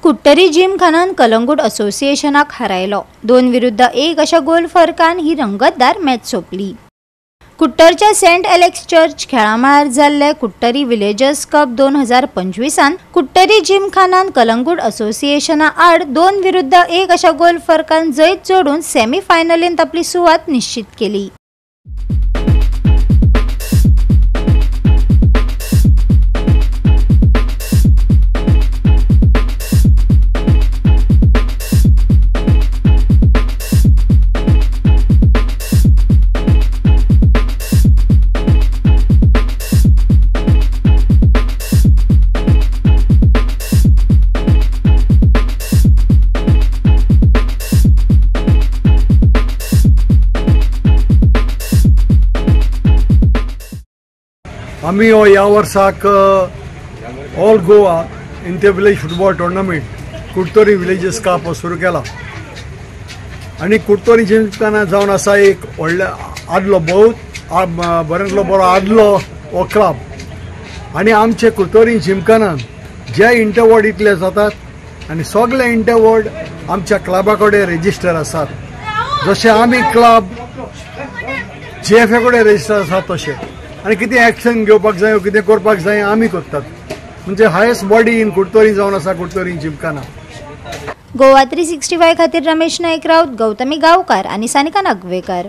कुट्टरी जिमखानान कलंगूट असोसिएशनाक हारायलो। 2-1 अशा गोल फरकान ही रंगतदार मॅच सोंपली। कुट्टरच्या Saint Alex church खेळामाळार जाल्ले कुट्टरी विलेजर्स कप 2025 कुट्टरी जिमखानान कलंगूट असोसिएशना आड 2-1 अशा गोल फरकान जैत जोडून सेमी फायनलींत आपली सुवात निश्चित केली। आम्ही या वर्साक all Goa inter village football tournament Kuttari villages cup सुरू केला आणि कुट्टरी जिमखाना जावन आसा एक व्हडले आदलो बहुत बऱ्यांतलो बरो आदलो हो क्लब आणि आमचे कुट्टरी जिमखानान जे इंटरवॉर्ड इतले जातात आणि सगळे इंटरवॉर्ड आमच्या क्लबा कडेन रेजिस्टर आसात। जशे आमी क्लब GFA कडेन रेजिस्टर आसात तशे आणि कितें एक्शन घेवपाक जाय कितें करपाक जाय आमी करतात। म्हणजे हायेस्ट बॉडी इन कुट्टरी जावन आसा कुट्टरी जिमखाना। गोवा 365 खातीर रमेश नायक राऊत, गौतमी गावकार आणि सानिका नागवेकर।